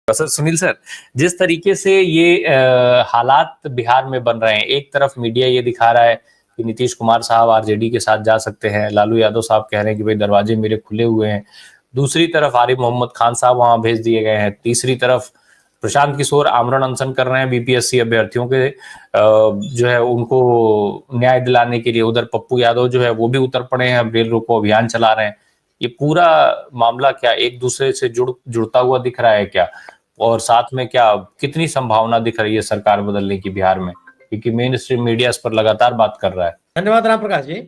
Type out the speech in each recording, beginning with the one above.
Sir Sunil sir, जिस तरीके से ये हालात बिहार में बन रहे हैं, एक तरफ मीडिया ये दिखा रहा है कि नीतीश कुमार साहब आरजेडी के साथ जा सकते हैं, लालू यादव साहब कह रहे हैं कि भाई दरवाजे मेरे खुले हुए हैं, दूसरी तरफ आरिफ मोहम्मद खान साहब वहां भेज दिए गए हैं, तीसरी तरफ प्रशांत किशोर आमरण अनशन कर रहे हैं बीपीएससी अभ्यर्थियों के जो है उनको न्याय दिलाने के लिए। उधर पप्पू यादव जो है वो भी उतर पड़े हैं, रेल रोको अभियान चला रहे हैं। ये पूरा मामला क्या एक दूसरे से जुड़ता हुआ दिख रहा है क्या? और साथ में क्या कितनी संभावना दिख रही है सरकार बदलने की बिहार में, क्योंकि मेन स्ट्रीम मीडिया इस पर लगातार बात कर रहा है। धन्यवाद राम प्रकाश जी।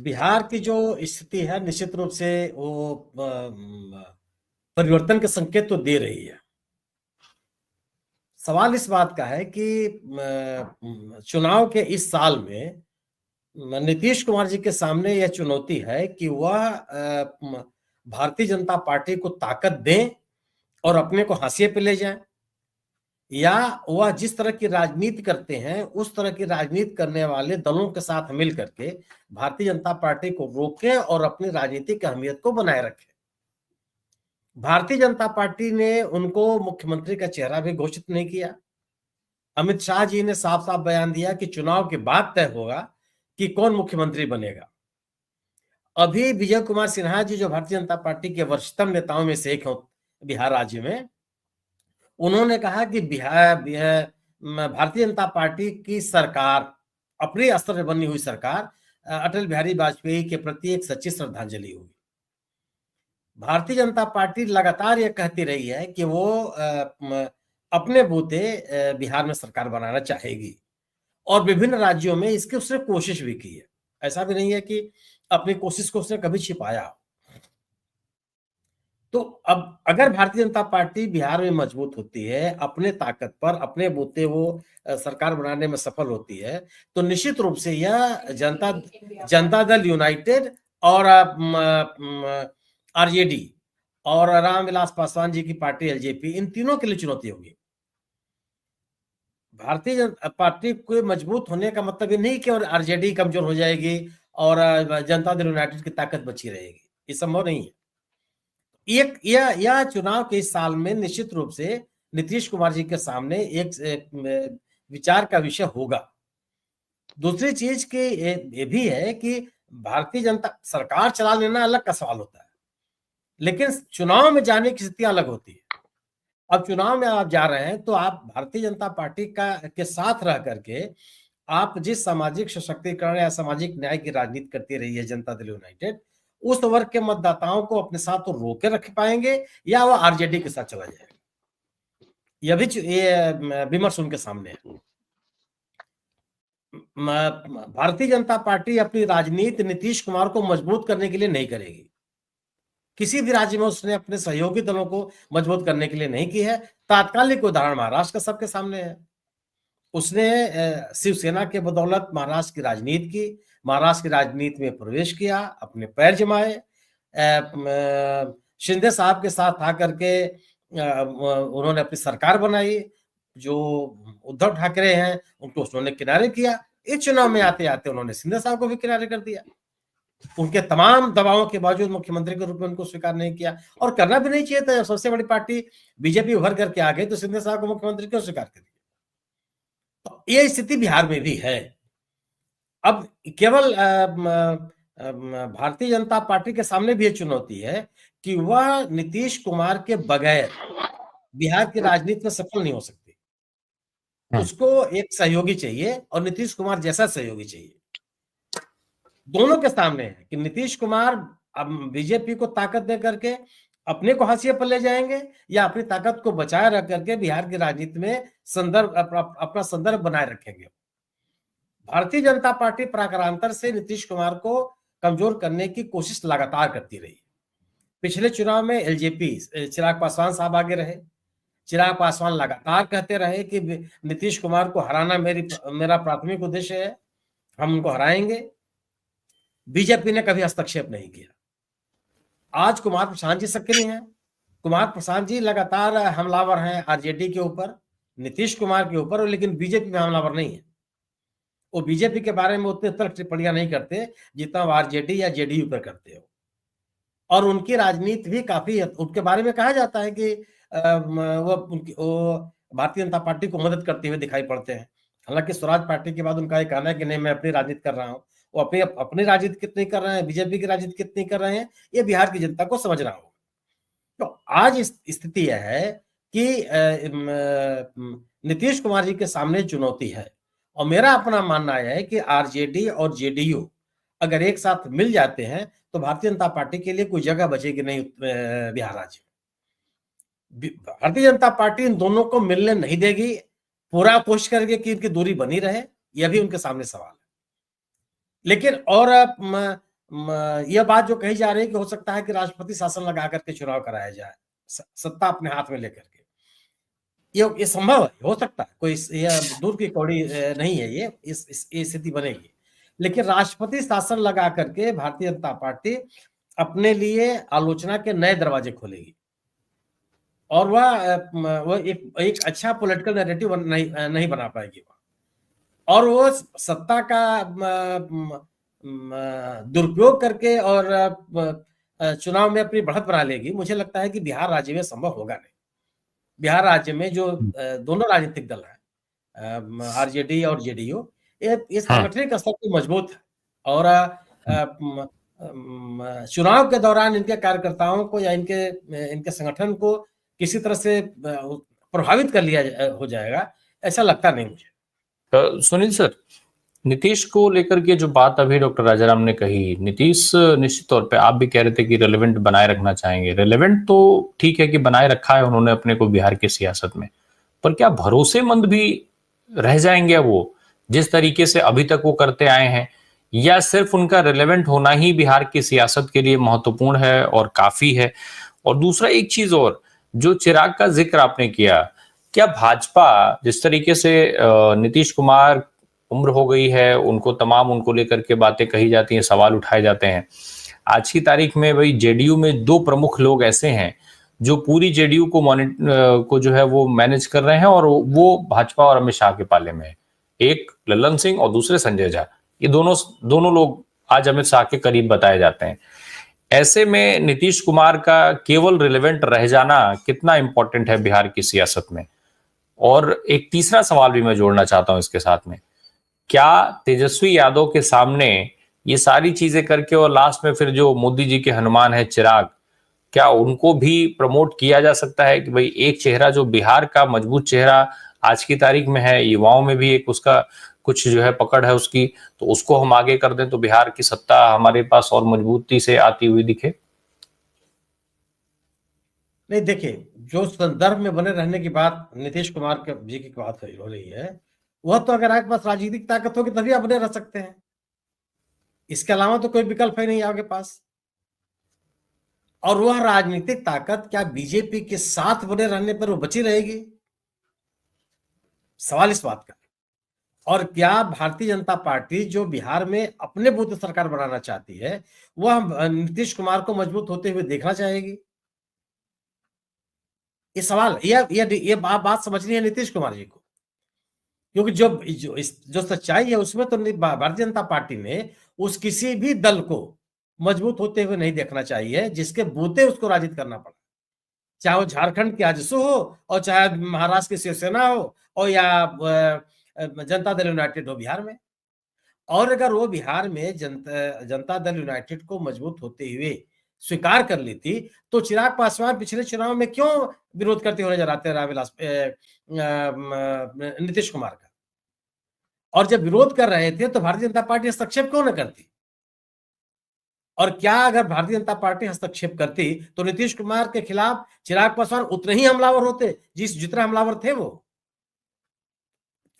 बिहार की जो स्थिति है निश्चित रूप से वो परिवर्तन के संकेत तो दे रही है। सवाल इस बात का है कि चुनाव के इस साल में नीतीश कुमार जी के सामने यह चुनौती है कि वह भारतीय जनता पार्टी को ताकत दें और अपने को हाशिए पे ले जाएं, या वह जिस तरह की राजनीति करते हैं उस तरह की राजनीति करने वाले दलों के साथ मिल करके भारतीय जनता पार्टी को रोकें और अपनी राजनीतिक अहमियत को बनाए रखें। भारतीय जनता पार्टी ने उनको मुख्यमंत्री का चेहरा भी घोषित नहीं किया। अमित शाह जी ने साफ साफ बयान दिया कि चुनाव के बाद तय होगा कि कौन मुख्यमंत्री बनेगा। अभी विजय कुमार सिन्हा जी जो भारतीय जनता पार्टी के वरिष्ठतम नेताओं में से एक हैं बिहार राज्य में, उन्होंने कहा कि भारतीय जनता पार्टी की सरकार, अपने स्तर पर बनी हुई सरकार, अटल बिहारी वाजपेयी के प्रति एक सच्ची श्रद्धांजलि होगी। भारतीय जनता पार्टी लगातार यह कहती रही है कि वो अपने बूते बिहार में सरकार बनाना चाहेगी और विभिन्न राज्यों में इसकी उसने कोशिश भी की है। ऐसा भी नहीं है कि अपनी कोशिश को उसने कभी छिपाया। तो अब अगर भारतीय जनता पार्टी बिहार में मजबूत होती है, अपने ताकत पर अपने बूते वो सरकार बनाने में सफल होती है, तो निश्चित रूप से यह जनता दल यूनाइटेड और आरजेडी और रामविलास पासवान जी की पार्टी एलजेपी, इन तीनों के लिए चुनौती होगी। भारतीय जनता पार्टी को मजबूत होने का मतलब ये नहीं कि और आरजेडी कमजोर हो जाएगी और जनता दल यूनाइटेड की ताकत बची रहेगी, ये संभव नहीं है। यह चुनाव के इस साल में निश्चित रूप से नीतीश कुमार जी के सामने एक विचार का विषय होगा। दूसरी चीज की ये भी है कि भारतीय जनता सरकार चला लेना अलग का सवाल होता है, लेकिन चुनाव में जाने की स्थिति अलग होती है। अब चुनाव में आप जा रहे हैं तो आप भारतीय जनता पार्टी के साथ रह करके आप जिस सामाजिक सशक्तिकरण या सामाजिक न्याय की राजनीति करती रही है जनता दल यूनाइटेड, उस वर्ग के मतदाताओं को अपने साथ तो रोके रख पाएंगे या वो आरजेडी के साथ चला जाएगा, यह भी विमर्श उनके सामने है। भारतीय जनता पार्टी अपनी राजनीति नीतीश कुमार को मजबूत करने के लिए नहीं करेगी। किसी भी राज्य में उसने अपने सहयोगी दलों को मजबूत करने के लिए नहीं की है। तात्कालिक उदाहरण महाराष्ट्र का सबके सामने है। उसने शिवसेना के बदौलत महाराष्ट्र की राजनीति की, महाराष्ट्र की राजनीति में प्रवेश किया, अपने पैर जमाए, शिंदे साहब के साथ आकर के उन्होंने अपनी सरकार बनाई। जो उद्धव ठाकरे हैं उनको उन्होंने किनारे किया। इस चुनाव में आते आते उन्होंने शिंदे साहब को भी किनारे कर दिया। उनके तमाम दबावों के बावजूद मुख्यमंत्री के रूप में उनको स्वीकार नहीं किया, और करना भी नहीं चाहिए था। सबसे बड़ी पार्टी बीजेपी उभर करके आ गई तो शिंदे साहब को मुख्यमंत्री क्यों स्वीकार कर दिया? तो ये स्थिति बिहार में भी है। अब केवल भारतीय जनता पार्टी के सामने भी ये चुनौती है कि वह नीतीश कुमार के बगैर बिहार की राजनीति में सफल नहीं हो सकती। उसको एक सहयोगी चाहिए और नीतीश कुमार जैसा सहयोगी चाहिए। दोनों के सामने है कि नीतीश कुमार अब बीजेपी को ताकत दे करके अपने को हाशिए पर ले जाएंगे या अपनी ताकत को बचाए रख करके बिहार की राजनीति में अपना संदर्भ बनाए रखेंगे। भारतीय जनता पार्टी प्राकारांतर से नीतीश कुमार को कमजोर करने की कोशिश लगातार करती रही। पिछले चुनाव में एलजेपी चिराग पासवान साहब आगे रहे। चिराग पासवान लगातार कहते रहे कि नीतीश कुमार को हराना मेरा प्राथमिक उद्देश्य है, हम उनको हराएंगे। बीजेपी ने कभी हस्तक्षेप नहीं किया। आज कुमार प्रशांत जी सक्रिय हैं। कुमार प्रशांत जी लगातार हमलावर हैं आरजेडी के ऊपर, नीतीश कुमार के ऊपर, लेकिन बीजेपी में हमलावर नहीं है। वो बीजेपी के बारे में उतने तर्क टिप्पणियां नहीं करते जितना वो आरजेडी या जेडीयू पर करते हो। और उनकी राजनीति भी काफी उनके बारे में कहा जाता है कि वो भारतीय जनता पार्टी को मदद करते हुए दिखाई पड़ते हैं। हालांकि स्वराज पार्टी के बाद उनका ये कहना है कि नहीं, मैं अपनी राजनीति कर रहा हूँ। वो अपनी अपनी राजनीति कितनी कर रहे हैं, बीजेपी की राजनीति कितनी कर रहे हैं, ये बिहार की जनता को समझना होगा। तो आज स्थिति यह है कि नीतीश कुमार जी के सामने चुनौती है, और मेरा अपना मानना है कि आरजेडी और जेडीयू अगर एक साथ मिल जाते हैं तो भारतीय जनता पार्टी के लिए कोई जगह बचेगी नहीं बिहार राज्य में। भारतीय जनता पार्टी इन दोनों को मिलने नहीं देगी, पूरा कोशिश करेगी कि इनकी दूरी बनी रहे, यह भी उनके सामने सवाल है। लेकिन और यह बात जो कही जा रही है कि हो सकता है कि राष्ट्रपति शासन लगा करके चुनाव कराया जाए, सत्ता अपने हाथ में लेकर के, ये संभव है, हो सकता है, कोई यह दूर की कौड़ी नहीं है, ये इस स्थिति बनेगी। लेकिन राष्ट्रपति शासन लगा करके भारतीय जनता पार्टी अपने लिए आलोचना के नए दरवाजे खोलेगी, और वह एक अच्छा पॉलिटिकल नैरेटिव नहीं बना पाएगी, और वो सत्ता का दुरुपयोग करके और चुनाव में अपनी बढ़त बना लेगी। मुझे लगता है कि बिहार राज्य में संभव होगा नहीं। बिहार राज्य में जो दोनों राजनीतिक दल हैं, आरजेडी और जेडीयू, ये सांगठनिक स्तर पर मजबूत है, और चुनाव के दौरान इनके कार्यकर्ताओं को या इनके संगठन को किसी तरह से प्रभावित कर लिया हो जाएगा, ऐसा लगता नहीं मुझे। सुनील सर, नीतीश को लेकर के जो बात अभी डॉक्टर राजाराम ने कही, नीतीश निश्चित तौर पे आप भी कह रहे थे कि रेलेवेंट बनाए रखना चाहेंगे। रेलेवेंट तो ठीक है कि बनाए रखा है उन्होंने अपने को बिहार की सियासत में, पर क्या भरोसेमंद भी रह जाएंगे वो जिस तरीके से अभी तक वो करते आए हैं, या सिर्फ उनका रेलेवेंट होना ही बिहार की सियासत के लिए महत्वपूर्ण है और काफी है? और दूसरा एक चीज और, जो चिराग का जिक्र आपने किया, क्या भाजपा जिस तरीके से नीतीश कुमार उम्र हो गई है, उनको लेकर के बातें कही जाती हैं, सवाल उठाए जाते हैं, आज की तारीख में भाई जेडीयू में दो प्रमुख लोग ऐसे हैं जो पूरी जेडीयू को जो है वो मैनेज कर रहे हैं, और वो भाजपा और अमित शाह के पाले में है। एक लल्लन सिंह और दूसरे संजय झा, ये दोनों लोग आज अमित शाह के करीब बताए जाते हैं। ऐसे में नीतीश कुमार का केवल रिलेवेंट रह जाना कितना इंपॉर्टेंट है बिहार की सियासत में? और एक तीसरा सवाल भी मैं जोड़ना चाहता हूं इसके साथ में, क्या तेजस्वी यादव के सामने ये सारी चीजें करके और लास्ट में फिर जो मोदी जी के हनुमान है चिराग, क्या उनको भी प्रमोट किया जा सकता है कि भाई एक चेहरा जो बिहार का मजबूत चेहरा आज की तारीख में है, युवाओं में भी एक उसका कुछ जो है पकड़ है उसकी, तो उसको हम आगे कर दें तो बिहार की सत्ता हमारे पास और मजबूती से आती हुई दिखे? नहीं, देखिए, जो संदर्भ में बने रहने की बात नीतीश कुमार जी की बात हो रही है, वह तो अगर आपके पास राजनीतिक ताकत होगी तभी आप बने रह सकते हैं, इसके अलावा तो कोई विकल्प है नहीं आपके पास। और वह राजनीतिक ताकत क्या बीजेपी के साथ बने रहने पर वो बची रहेगी? सवाल इस बात का। और क्या भारतीय जनता पार्टी जो बिहार में अपने बूते सरकार बनाना चाहती है, वह नीतीश कुमार को मजबूत होते हुए देखना चाहेगी? ये सवाल, ये बात समझनी है नीतीश कुमार जी को, क्योंकि जो सच्चाई है उसमें तो भारतीय जनता पार्टी ने उस किसी भी दल को मजबूत होते हुए नहीं देखना चाहिए जिसके बूते उसको राजित करना पड़ा, चाहे वो झारखंड की आजसू हो, और चाहे महाराष्ट्र की शिवसेना हो, और या जनता दल यूनाइटेड हो बिहार में। और अगर वो बिहार में जनता दल यूनाइटेड को मजबूत होते हुए स्वीकार कर ली थी, तो चिराग पासवान पिछले चुनाव में क्यों विरोध करते हुए नजर आते हैं रामविलास नीतीश कुमार का? और जब विरोध कर रहे थे तो भारतीय जनता पार्टी हस्तक्षेप क्यों न करती? और क्या अगर भारतीय जनता पार्टी हस्तक्षेप करती तो नीतीश कुमार के खिलाफ चिराग पासवान उतने ही हमलावर होते जितना हमलावर थे वो?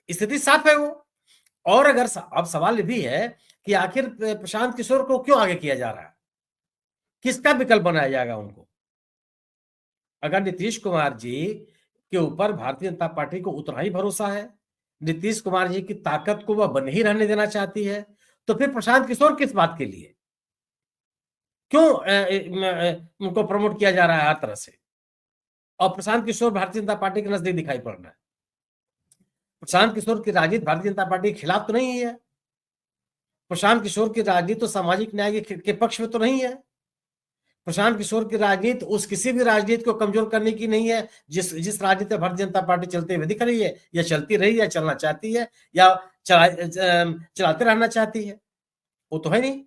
स्थिति साफ है वो। और अगर अब सवाल ये भी है कि आखिर प्रशांत किशोर को क्यों आगे किया जा रहा है, किसका विकल्प बनाया जाएगा उनको? अगर नीतीश कुमार जी के ऊपर भारतीय जनता पार्टी को उतना ही भरोसा है, नीतीश कुमार जी की ताकत को वह बने ही रहने देना चाहती है, तो फिर प्रशांत किशोर किस बात के लिए, क्यों उनको प्रमोट किया जा रहा है हर तरह से? और प्रशांत किशोर भारतीय जनता पार्टी के नजदीक दिखाई पड़ रहा है। प्रशांत किशोर की राजनीति भारतीय जनता पार्टी के खिलाफ तो नहीं है, प्रशांत किशोर की राजनीति तो सामाजिक न्याय के पक्ष में तो नहीं है। प्रशांत किशोर की राजनीति उस किसी भी राजनीति को कमजोर करने की नहीं है जिस राजनीति में भारतीय जनता पार्टी चलते हुए दिख रही है, या चलती रही, या चलना चाहती है, या चलाते रहना चाहती है, वो तो है नहीं।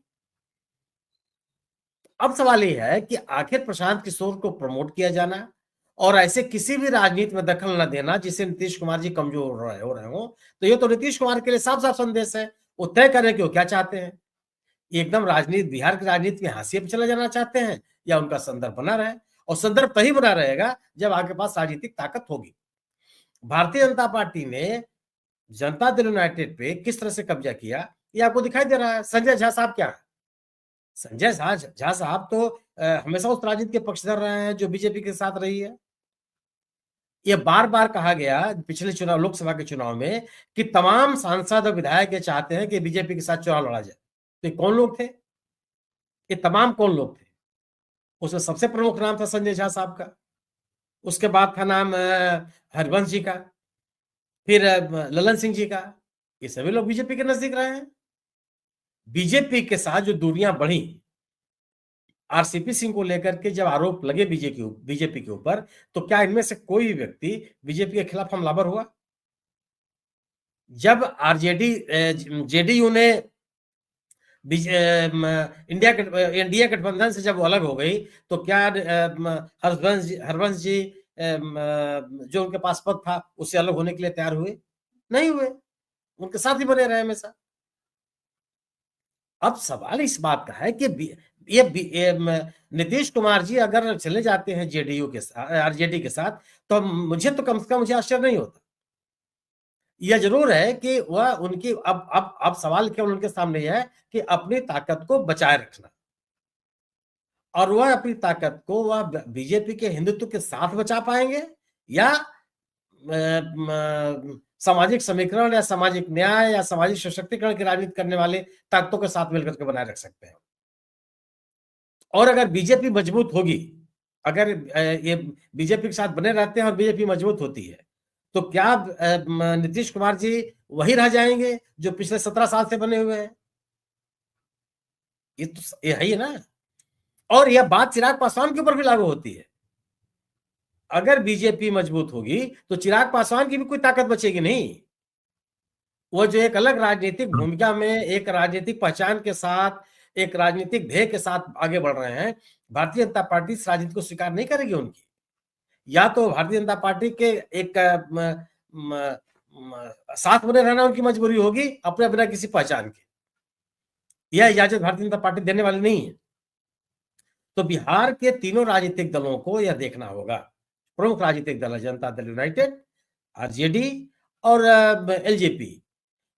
अब सवाल ये है कि आखिर प्रशांत किशोर को प्रमोट किया जाना और ऐसे किसी भी राजनीति में दखल न देना जिससे नीतीश कुमार जी कमजोर हो रहे हो, तो ये तो नीतीश कुमार के लिए साफ साफ संदेश है। वो तय करें कि वो क्या चाहते हैं, एकदम राजनीति, बिहार की राजनीति की हाशिए पे चले जाना चाहते हैं, या उनका संदर्भ बना रहे, और संदर्भ तभी बना रहेगा जब आपके पास राजनीतिक ताकत होगी। भारतीय जनता पार्टी ने जनता दल यूनाइटेड पे किस तरह से कब्जा किया, ये आपको दिखाई दे रहा है। संजय झा साहब क्या है? संजय झा साहब तो हमेशा उस राजनीति के पक्षधर रहे हैं जो बीजेपी के साथ रही है। ये बार-बार कहा गया पिछले चुनाव, लोकसभा के चुनाव में, कि तमाम सांसद और विधायक ये चाहते हैं कि बीजेपी के साथ चुनाव लड़ा जाए। तो ये कौन लोग थे? ये तमाम कौन लोग थे? उसमें सबसे प्रमुख नाम था संजय झा साहब का, उसके बाद था नाम हरिवंश जी का, फिर ललन सिंह जी का। ये सभी लोग बीजेपी के नजदीक रहे हैं। बीजेपी के साथ जो दूरियां बढ़ी, आरसीपी सिंह को लेकर के जब आरोप लगे बीजेपी के ऊपर, तो क्या इनमें से कोई व्यक्ति बीजेपी के खिलाफ हमलावर हुआ? जब जेडीयू ने इंडिया गठबंधन से जब वो अलग हो गई, तो क्या हरवंश जी जो उनके पास पद था उससे अलग होने के लिए तैयार हुए? नहीं हुए, उनके साथ ही बने रहे हमेशा। अब सवाल इस बात का है कि नीतीश कुमार जी अगर चले जाते हैं जेडीयू के साथ, आरजेडी के साथ, तो मुझे तो कम से कम मुझे आश्चर्य नहीं होता। यह जरूर है कि वह उनकी अब सवाल केवल उनके सामने यह है कि अपनी ताकत को बचाए रखना, और वह अपनी ताकत को वह बीजेपी के हिंदुत्व के साथ बचा पाएंगे, या सामाजिक समीकरण या सामाजिक न्याय या सामाजिक सशक्तिकरण की राजनीति करने वाले ताकतों के साथ मिलकर के बनाए रख सकते हैं। और अगर बीजेपी मजबूत होगी, अगर ये बीजेपी के साथ बने रहते हैं और बीजेपी मजबूत होती है, तो क्या नीतीश कुमार जी वही रह जाएंगे जो पिछले 17 साल से बने हुए हैं? ये तो ये है ही ना। और यह बात चिराग पासवान के ऊपर भी लागू होती है। अगर बीजेपी मजबूत होगी तो चिराग पासवान की भी कोई ताकत बचेगी नहीं। वो जो एक अलग राजनीतिक भूमिका में, एक राजनीतिक पहचान के साथ, एक राजनीतिक ध्येय के साथ आगे बढ़ रहे हैं, भारतीय जनता पार्टी इस राजनीति को स्वीकार नहीं करेगी उनकी। या तो भारतीय जनता पार्टी के एक साथ बने रहना उनकी मजबूरी होगी अपने बिना किसी पहचान के, यह इजाजत भारतीय जनता पार्टी देने वाली नहीं है। तो बिहार के तीनों राजनीतिक दलों को यह देखना होगा, प्रमुख राजनीतिक दल जनता दल यूनाइटेड, आरजेडी और एलजेपी,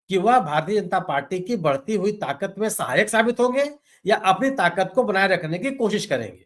कि वह भारतीय जनता पार्टी की बढ़ती हुई ताकत में सहायक साबित होंगे या अपनी ताकत को बनाए रखने की कोशिश करेंगे।